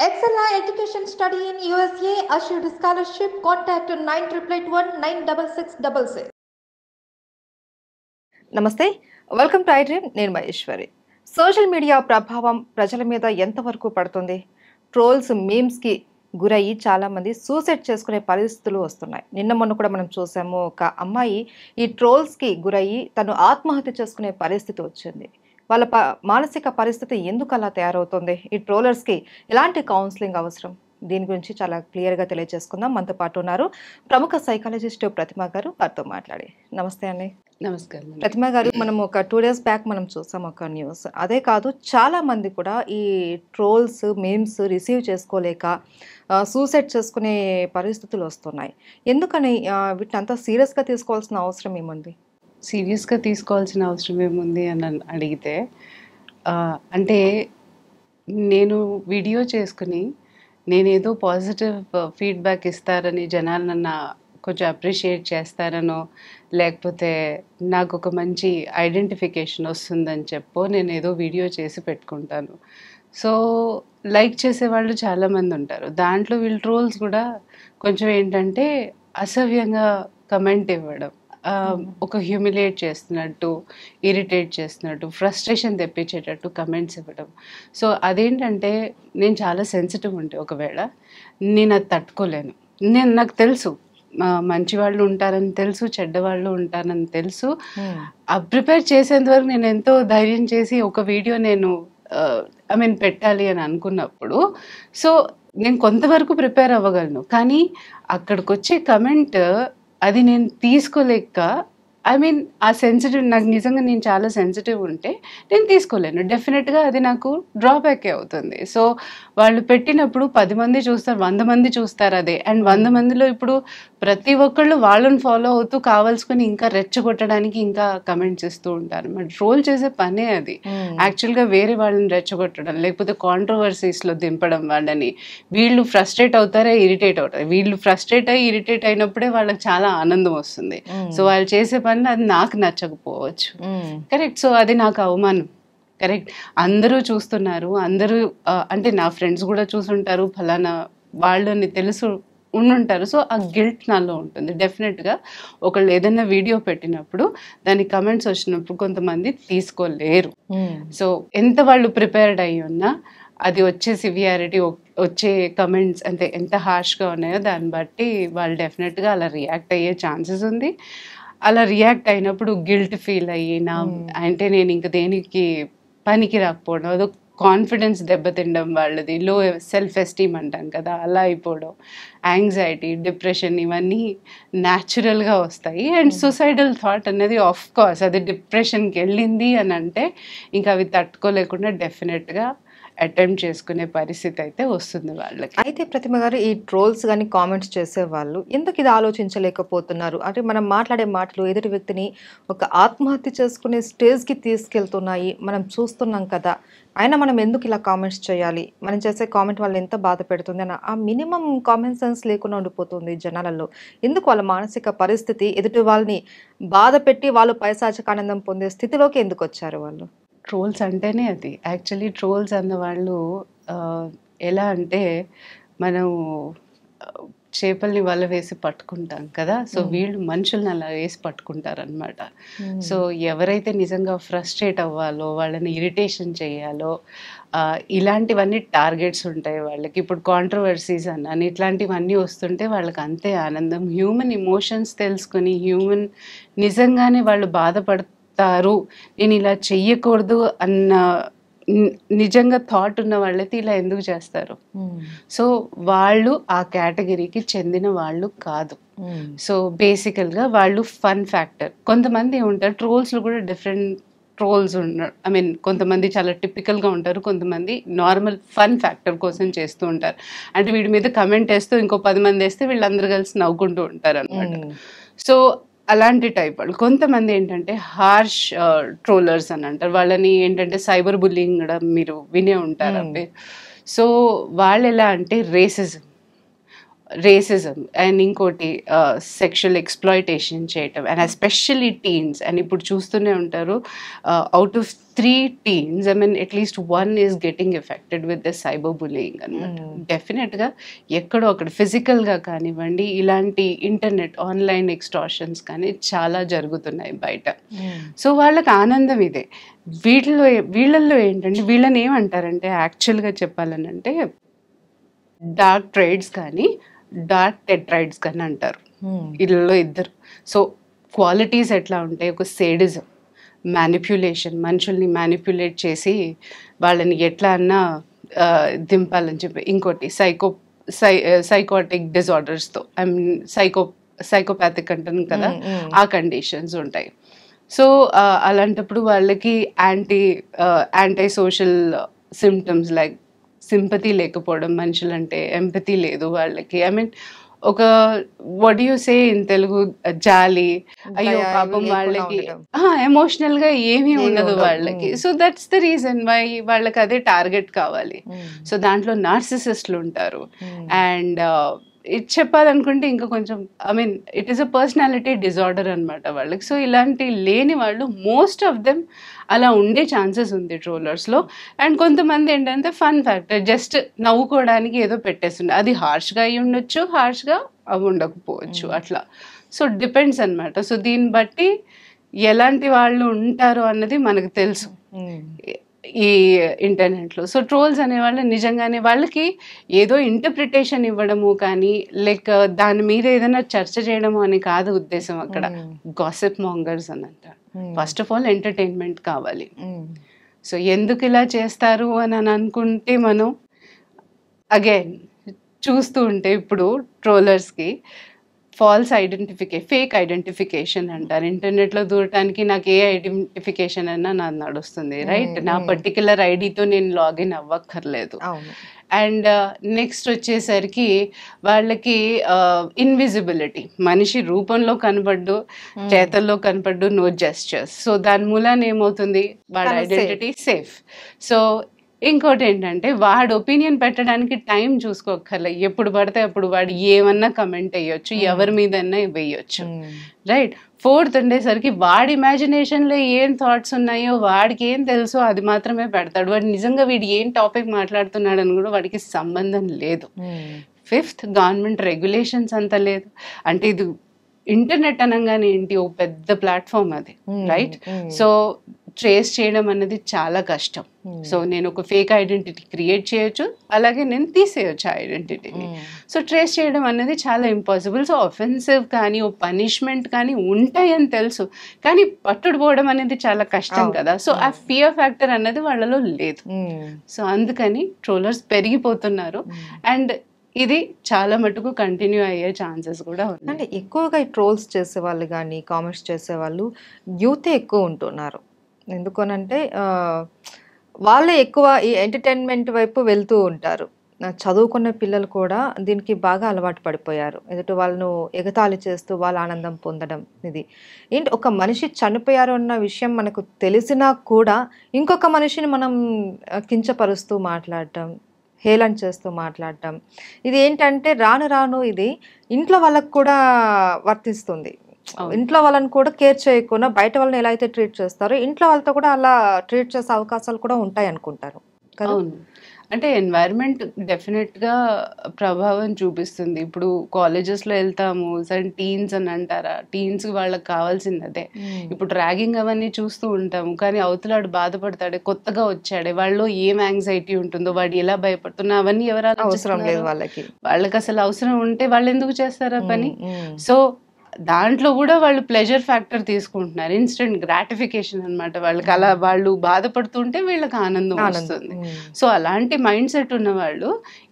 Excella Education Study in USA assured scholarship. Contact 9881 నమస్తే, welcome to iDream. నేను Maheshwari. Social media ప్రభావం ప్రజల మీద ఎంతవరకు పడుతుంది? ట్రోల్స్, మీమ్స్కి గురయ్యి చాలామంది సూసైడ్ చేసుకునే పరిస్థితులు వస్తున్నాయి. నిన్న మొన్న కూడా మనం చూసాము, ఒక అమ్మాయి ఈ ట్రోల్స్కి గురయ్యి తను ఆత్మహత్య చేసుకునే పరిస్థితి వచ్చింది. వాళ్ళ మానసిక పరిస్థితి ఎందుకు అలా తయారవుతుంది? ఈ ట్రోలర్స్కి ఎలాంటి కౌన్సిలింగ్ అవసరం? దీని గురించి చాలా క్లియర్గా తెలియజేసుకుందాం. మనతో పాటు ఉన్నారు ప్రముఖ సైకాలజిస్ట్ ప్రతిమ గారు. వారితో మాట్లాడి. నమస్తే అండి. నమస్కారం ప్రతిమ గారు, మనం ఒక 2 days బ్యాక్ మనం చూసాం ఒక న్యూస్. అదే కాదు, చాలా మంది కూడా ఈ ట్రోల్స్, మీమ్స్ రిసీవ్ చేసుకోలేక సూసైడ్ చేసుకునే పరిస్థితులు వస్తున్నాయి. ఎందుకని వీటిని అంతా సీరియస్గా తీసుకోవాల్సిన అవసరం ఏముంది? సీరియస్గా తీసుకోవాల్సిన అవసరం ఏముంది అని అడిగితే, అంటే నేను వీడియో చేసుకుని నేనేదో పాజిటివ్ ఫీడ్బ్యాక్ ఇస్తారని, జనాలు నన్ను కొంచెం అప్రిషియేట్ చేస్తారనో, లేకపోతే నాకు ఒక మంచి ఐడెంటిఫికేషన్ వస్తుందని చెప్పో నేను ఏదో వీడియో చేసి పెట్టుకుంటాను. సో లైక్ చేసేవాళ్ళు చాలామంది ఉంటారు. దాంట్లో వీళ్ళు ట్రోల్స్ కూడా కొంచెం ఏంటంటే అసభ్యంగా కమెంట్ ఇవ్వడం, ఒక హ్యూమిలియేట్ చేస్తున్నట్టు, ఇరిటేట్ చేస్తున్నట్టు, ఫ్రస్ట్రేషన్ తెప్పించేటట్టు కమెంట్స్ ఇవ్వడం. సో అదేంటంటే, నేను చాలా సెన్సిటివ్ ఉంటే ఒకవేళ నేను అది తట్టుకోలేను. నాకు తెలుసు మంచి వాళ్ళు ఉంటారని తెలుసు, చెడ్డవాళ్ళు ఉంటారని తెలుసు. ప్రిపేర్ చేసేంత వరకు నేను ఎంతో ధైర్యం చేసి ఒక వీడియో నేను పెట్టాలి అని అనుకున్నప్పుడు, సో నేను కొంతవరకు ప్రిపేర్ అవ్వగలను. కానీ అక్కడికి వచ్చే కమెంట్ అది నేను తీసుకోలేక, ఆ సెన్సిటివ్, నాకు నిజంగా నేను చాలా సెన్సిటివ్ ఉంటే నేను తీసుకోలేను. డెఫినెట్గా అది నాకు డ్రాబ్యాకే అవుతుంది. సో వాళ్ళు పెట్టినప్పుడు 10 మంది చూస్తారు, 100 మంది చూస్తారు అదే. అండ్ 100 మందిలో ఇప్పుడు ప్రతి ఒక్కళ్ళు వాళ్ళని ఫాలో అవుతూ కావాల్సుకొని ఇంకా రెచ్చగొట్టడానికి ఇంకా కమెంట్స్ ఇస్తూ ఉంటారు. మరి ట్రోల్ చేసే పనే అది. యాక్చువల్గా వేరే వాళ్ళని రెచ్చగొట్టడం, లేకపోతే కాంట్రవర్సీస్లో దింపడం వాళ్ళని. వీళ్ళు ఫ్రస్ట్రేట్ అవుతారా, ఇరిటేట్ అవుతారు. వీళ్ళు ఫ్రస్ట్రేట్ అయ్యి ఇరిటేట్ అయినప్పుడే వాళ్ళకి చాలా ఆనందం వస్తుంది. సో వాళ్ళు చేసే పని అది నాకు నచ్చకపోవచ్చు. కరెక్ట్. సో అది నాకు అవమానం. కరెక్ట్. అందరూ చూస్తున్నారు, అందరూ అంటే నా ఫ్రెండ్స్ కూడా చూసుంటారు, ఫలానా వాళ్ళని తెలుసు ఉండుంటారు. సో ఆ గిల్ట్ నాలో ఉంటుంది. డెఫినెట్గా ఒకళ్ళు ఏదైనా వీడియో పెట్టినప్పుడు దాని కమెంట్స్ వచ్చినప్పుడు కొంతమంది తీసుకోలేరు. సో ఎంత వాళ్ళు ప్రిపేర్డ్ అయ్యి ఉన్నా అది వచ్చే సివియారిటీ, వచ్చే కమెంట్స్ అంటే ఎంత హార్ష్గా ఉన్నాయో దాన్ని బట్టి వాళ్ళు డెఫినెట్గా అలా రియాక్ట్ అయ్యే ఛాన్సెస్ ఉంది. అలా రియాక్ట్ అయినప్పుడు గిల్ట్ ఫీల్ అయ్యి, అంటే నేను ఇంక దేనికి పనికి రాకపోవడం, అదో కాన్ఫిడెన్స్ దెబ్బతినడం, వాళ్ళది లో సెల్ఫ్ ఎస్టీమ్ అంటాం కదా, అలా అయిపోవడం, యాంగ్జైటీ, డిప్రెషన్, ఇవన్నీ న్యాచురల్గా వస్తాయి. అండ్ సూసైడల్ థాట్ అనేది ఆఫ్ కోర్స్ అది డిప్రెషన్కి వెళ్ళింది అని అంటే ఇంకా అవి తట్టుకోలేకుండా డెఫినెట్గా అటెంప్ట్ చేసుకునే పరిస్థితి అయితే వస్తుంది వాళ్ళకి. అయితే ప్రతిమ గారు, ఈ ట్రోల్స్ కానీ కామెంట్స్ చేసేవాళ్ళు ఎందుకు ఇది ఆలోచించలేకపోతున్నారు? అంటే మనం మాట్లాడే మాటలు ఎదుటి వ్యక్తిని ఒక ఆత్మహత్య చేసుకునే స్టేజ్కి తీసుకెళ్తున్నాయి, మనం చూస్తున్నాం కదా. అయినా మనం ఎందుకు ఇలా కామెంట్స్ చేయాలి? మనం చేసే కామెంట్ వాళ్ళు ఎంత బాధ పెడుతుంది అని ఆ మినిమం కామన్ సెన్స్ లేకుండా ఉండిపోతుంది జనాలలో. ఎందుకు వాళ్ళ మానసిక పరిస్థితి ఎదుటి వాళ్ళని బాధ పెట్టి వాళ్ళు పైశాచిక ఆనందం పొందే స్థితిలోకి ఎందుకు వచ్చారు వాళ్ళు? ట్రోల్స్ అంటేనే అది. యాక్చువల్లీ ట్రోల్స్ అన్న వాళ్ళు ఎలా అంటే, మనం చేపల్ని వల వేసి పట్టుకుంటాం కదా, సో వీళ్ళు మనుషుల్ని అలా వేసి పట్టుకుంటారనమాట. సో ఎవరైతే నిజంగా ఫ్రస్ట్రేట్ అవ్వాలో, వాళ్ళని ఇరిటేషన్ చేయాలో, ఇలాంటివన్నీ టార్గెట్స్ ఉంటాయి వాళ్ళకి. ఇప్పుడు కాంట్రవర్సీస్ అని ఇట్లాంటివన్నీ వస్తుంటే వాళ్ళకి అంతే ఆనందం. హ్యూమన్ ఇమోషన్స్ తెలుసుకొని, హ్యూమన్ నిజంగానే వాళ్ళు బాధపడతారు, నేను ఇలా చెయ్యకూడదు అన్న నిజంగా థాట్ ఉన్న వాళ్ళైతే ఇలా ఎందుకు చేస్తారు? సో వాళ్ళు ఆ కేటగిరీకి చెందిన వాళ్ళు కాదు. సో బేసికల్గా వాళ్ళు ఫన్ ఫ్యాక్టర్. కొంతమంది ఉంటారు ట్రోల్స్లో కూడా, డిఫరెంట్ ట్రోల్స్ ఉన్నారు. కొంతమంది చాలా టిపికల్గా ఉంటారు, కొంతమంది నార్మల్ ఫన్ ఫ్యాక్టర్ కోసం చేస్తూ ఉంటారు. అంటే వీడి మీద కమెంట్ వేస్తూ ఇంకో 10 మంది వేస్తే వీళ్ళందరూ కలిసి నవ్వుకుంటూ ఉంటారు అనమాట. సో అలాంటి టైప్ వాళ్ళు. కొంతమంది ఏంటంటే హార్ష్ ట్రోలర్స్ అని అంటారు. వాళ్ళని ఏంటంటే సైబర్ బుల్లింగ్ కూడా మీరు వినే ఉంటారు. సో వాళ్ళు ఎలా అంటే రేసిజం, రేసిజం అండ్ ఇంకోటి సెక్షువల్ ఎక్స్ప్లాయిటేషన్ చేయటం అండ్ ఎస్పెషల్లీ టీన్స్. అండ్ ఇప్పుడు చూస్తూనే ఉంటారు, out of 3 teens, I mean at least one is getting affected with the cyberbullying అన్నమాట. డెఫినెట్గా ఎక్కడో అక్కడ ఫిజికల్గా కానివ్వండి, ఇలాంటి ఇంటర్నెట్ ఆన్లైన్ ఎక్స్టార్షన్స్ కానీ చాలా జరుగుతున్నాయి బయట. సో వాళ్ళకి ఆనందం ఇదే. వీళ్ళల్లో ఏంటంటే, వీళ్ళని ఏమంటారంటే యాక్చువల్గా చెప్పాలనంటే డార్క్ ట్రైడ్స్ కానీ డార్క్ టెట్రైడ్స్ కానీ అంటారు వీళ్ళలో ఇద్దరు. సో క్వాలిటీస్ ఎట్లా ఉంటాయి, ఒక సేడిజం, మ్యానిప్యులేషన్, మనుషుల్ని మ్యానిప్యులేట్ చేసి వాళ్ళని ఎట్లా అన్నా దింపాలని చెప్పి, ఇంకోటి సైకోటిక్ డిజార్డర్స్తో, ఐ మీన్ సైకోపాథిక్ అంటాను కదా, ఆ కండిషన్స్ ఉంటాయి. సో అలాంటప్పుడు వాళ్ళకి anti social symptoms like sympathy లేకపోవడం, మనుషులంటే ఎంపతి లేదు వాళ్ళకి. ఐ మీన్ ఒక what you say in Telugu, జాలి, అయ్యో పాపం వాళ్ళకి ఎమోషనల్ గా ఏమీ ఉండదు వాళ్ళకి. So that's the reason why వాళ్ళకి అదే టార్గెట్ కావాలి. సో దాంట్లో నార్సిసిస్టులు ఉంటారు. అండ్ ఇది చెప్పాలనుకుంటే ఇంకా కొంచెం, I mean it is a personality disorder అనమాట వాళ్ళకి. సో ఇలాంటి లేని వాళ్ళు మోస్ట్ ఆఫ్ దెమ్ అలా ఉండే ఛాన్సెస్ ఉంది ట్రోలర్స్లో. అండ్ కొంతమంది ఏంటంటే ఫన్ ఫ్యాక్టర్, జస్ట్ నవ్వుకోవడానికి ఏదో పెట్టేస్తుండే, అది హార్ష్గా అయి ఉండొచ్చు, హార్ష్గా అవి ఉండకపోవచ్చు, అట్లా. సో డిపెండ్స్ అనమాట. సో దీన్ని బట్టి ఎలాంటి వాళ్ళు ఉంటారు అన్నది మనకు తెలుసు ఈ ఇంటర్నెట్లో. సో ట్రోల్స్ అనేవాళ్ళు నిజంగానే వాళ్ళకి ఏదో ఇంటర్ప్రిటేషన్ ఇవ్వడము కానీ, లైక్ దాని మీద ఏదైనా చర్చ చేయడము అని కాదు ఉద్దేశం అక్కడ. గాసిప్ మాంగర్స్ అని అంటారు. ఫస్ట్ ఆఫ్ ఆల్ ఎంటర్టైన్మెంట్ కావాలి. సో ఎందుకు ఇలా చేస్తారు అని అనుకుంటే, మనం అగైన్ చూస్తూ ఉంటే ఇప్పుడు ట్రోలర్స్కి ఫేక్ ఐడెంటిఫికేషన్ అంటారు. ఇంటర్నెట్లో దూరటానికి నాకు ఏ ఐడెంటిఫికేషన్ అన్నా నాది నడుస్తుంది, రైట్? నా పర్టికులర్ ఐడితో నేను లాగిన్ అవ్వక్కర్లేదు. అండ్ నెక్స్ట్ వచ్చేసరికి వాళ్ళకి ఇన్విజిబిలిటీ, మనిషి రూపంలో కనపడ్డు, చేతల్లో కనపడ్డు, నో జెస్చర్స్. సో దాని మూలాన ఏమవుతుంది, వాడి ఐడెంటిటీ సేఫ్. సో ఇంకోటి ఏంటంటే, వాడు ఒపీనియన్ పెట్టడానికి టైం చూసుకోక్కర్లే, ఎప్పుడు పడితే అప్పుడు వాడు ఏమన్నా కమెంట్ వేయొచ్చు, ఎవరి మీదన్నా వేయొచ్చు, రైట్? ఫోర్త్ ఉండేసరికి వాడి ఇమాజినేషన్లో ఏం థాట్స్ ఉన్నాయో వాడికి ఏం తెలుసో అది మాత్రమే పెడతాడు. వాడు నిజంగా వీడు ఏం టాపిక్ మాట్లాడుతున్నాడని కూడా వాడికి సంబంధం లేదు. ఫిఫ్త్, గవర్నమెంట్ రెగ్యులేషన్స్ అంత లేదు. అంటే ఇది ఇంటర్నెట్ అనగానే ఏంటి, ఒక పెద్ద ప్లాట్ఫామ్ అది, రైట్? సో ట్రేస్ చేయడం అనేది చాలా కష్టం. సో నేను ఒక ఫేక్ ఐడెంటిటీ క్రియేట్ చేయొచ్చు, అలాగే నేను తీసేయచ్చు ఆ ఐడెంటిటీని. సో ట్రేస్ చేయడం అనేది చాలా ఇంపాసిబుల్. సో అఫెన్సివ్ కానీ ఓ పనిష్మెంట్ కానీ ఉంటాయని తెలుసు, కానీ పట్టుడుపోవడం అనేది చాలా కష్టం కదా. సో ఆ ఫియర్ ఫ్యాక్టర్ అన్నది వాళ్ళలో లేదు. సో అందుకని ట్రోలర్స్ పెరిగిపోతున్నారు. అండ్ ఇది చాలా మటుకు కంటిన్యూ అయ్యే ఛాన్సెస్ కూడా ఉన్నాయి. అంటే ఎక్కువగా ఈ ట్రోల్స్ చేసేవాళ్ళు కానీ కామెంట్స్ చేసేవాళ్ళు యూతే ఎక్కువ ఉంటున్నారు. ఎందుకనంటే వాళ్ళే ఎక్కువ ఈ ఎంటర్టైన్మెంట్ వైపు వెళ్తూ ఉంటారు. చదువుకున్న పిల్లలు కూడా దీనికి బాగా అలవాటు పడిపోయారు. ఎదుటి వాళ్ళను ఎగతాళి చేస్తూ వాళ్ళ ఆనందం పొందడం. ఇది ఏంటి, ఒక మనిషి చనిపోయారు అన్న విషయం మనకు తెలిసినా కూడా ఇంకొక మనిషిని మనం కించపరుస్తూ మాట్లాడటం, హేళన చేస్తూ మాట్లాడటం, ఇది ఏంటంటే రాను రాను ఇది ఇంట్లో వాళ్ళకు కూడా వర్తిస్తుంది. ఇంట్లో వాళ్ళని కూడా కేర్ చేయకుండా బయట వాళ్ళని ఎలా అయితే ట్రీట్ చేస్తారో ఇంట్లో వాళ్ళతో కూడా అలా ట్రీట్ చేసే అవకాశాలు కూడా ఉంటాయి అనుకుంటారు. అవును, అంటే ఎన్వైరన్మెంట్ డెఫినెట్గా ప్రభావం చూపిస్తుంది. ఇప్పుడు కాలేజెస్లో వెళ్తాము, సరే టీన్స్ అని అంటారా, టీన్స్కి వాళ్ళకి కావాల్సింది అదే. ఇప్పుడు ర్యాగింగ్ అవన్నీ చూస్తూ ఉంటాము, కానీ అవతలాడు బాధపడతాడే, కొత్తగా వచ్చాడే, వాళ్ళు ఏం యాంగ్జైటీ ఉంటుందో, వాడు ఎలా భయపడుతున్నా అవన్నీ ఎవరు అవసరం లేదు వాళ్ళకి. వాళ్ళకి అసలు అవసరం ఉంటే వాళ్ళు ఎందుకు చేస్తారా పని? సో దాంట్లో కూడా వాళ్ళు ప్లెజర్ ఫ్యాక్టర్ తీసుకుంటున్నారు, ఇన్స్టెంట్ గ్రాటిఫికేషన్ అనమాట. వాళ్ళకి అలా వాళ్ళు బాధపడుతుంటే వీళ్ళకి ఆనందం వస్తుంది. సో అలాంటి మైండ్ సెట్ ఉన్న వాళ్ళు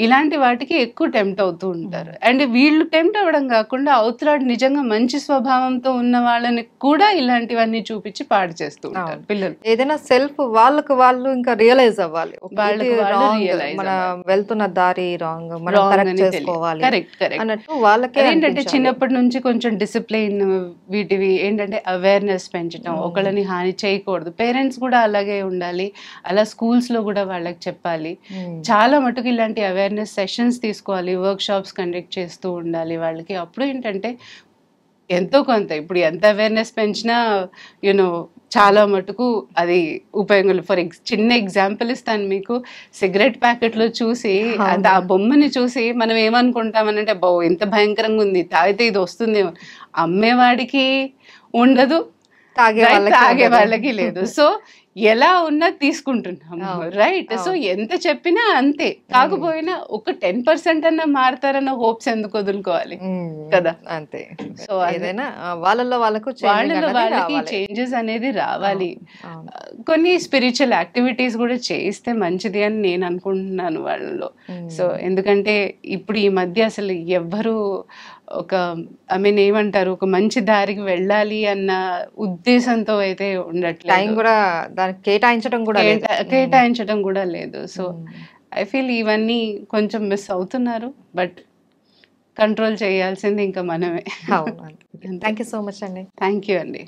ఇలాంటి వాటికి ఎక్కువ టెంప్ట్ అవుతూ ఉంటారు. అండ్ వీళ్ళు టెంప్ట్ అవ్వడం కాకుండా అవతలాడు నిజంగా మంచి స్వభావంతో ఉన్న వాళ్ళని కూడా ఇలాంటివన్నీ చూపించి పాడు చేస్తూ ఉంటారు పిల్లలు. ఏదైనా సెల్ఫ్ వాళ్ళకు వాళ్ళు ఇంకా రియలైజ్ అవ్వాలి, మన వెళ్తున్న దారి రాంగ్, మనం కరెక్ట్ చేసుకోవాలి కరెక్ట్ అన్నట్టు వాళ్ళకి ఏంటంటే చిన్నప్పటి నుంచి కొంచెం డిసిప్లిన్ వీటివి ఏంటంటే అవేర్నెస్ పెంచడం, ఒకళ్ళని హాని చేయకూడదు. పేరెంట్స్ కూడా అలాగే ఉండాలి, అలా స్కూల్స్లో కూడా వాళ్ళకి చెప్పాలి. చాలా మటుకు ఇలాంటి అవేర్నెస్ సెషన్స్ తీసుకోవాలి, వర్క్ షాప్స్ కండక్ట్ చేస్తూ ఉండాలి వాళ్ళకి. అప్పుడు ఏంటంటే ఎంతో కొంత ఇప్పుడు ఎంత అవేర్నెస్ పెంచినా యూనో చాలా మటుకు అది ఉపయోగం. చిన్న ఎగ్జాంపుల్ ఇస్తాను మీకు. సిగరెట్ ప్యాకెట్లో చూసి అది ఆ బొమ్మని చూసి మనం ఏమనుకుంటామనంటే అబ్బో ఎంత భయంకరంగా ఉంది, తాగితే ఇది వస్తుందేమో. అమ్మేవాడికి ఉండదు, తాగే వాళ్ళకి లేదు. సో ఎలా ఉన్నా తీసుకుంటున్నాము, రైట్? సో ఎంత చెప్పినా అంతే. కాకపోయినా ఒక 10% అన్నా మారుతారన్న హోప్స్ ఎందుకు వదులుకోవాలి కదా? అంతే. సో ఏదైనా వాళ్ళలో వాళ్ళకు వాళ్ళకి చేంజెస్ అనేది రావాలి. కొన్ని స్పిరిచువల్ యాక్టివిటీస్ కూడా చేయిస్తే మంచిది అని నేను అనుకుంటున్నాను వాళ్ళలో. సో ఎందుకంటే ఇప్పుడు ఈ మధ్య అసలు ఎవ్వరు ఒక ఏమంటారు, ఒక మంచి దారికి వెళ్ళాలి అన్న ఉద్దేశంతో అయితే ఉండట్లేదు, కూడా దానికి కేటాయించడం కూడా లేదు. సో ఐ ఫీల్ ఇవన్నీ కొంచెం మిస్ అవుతున్నారు, బట్ కంట్రోల్ చేయాల్సింది ఇంకా మనమే. థ్యాంక్ యూ సో మచ్ అండి. థ్యాంక్ యూ అండి.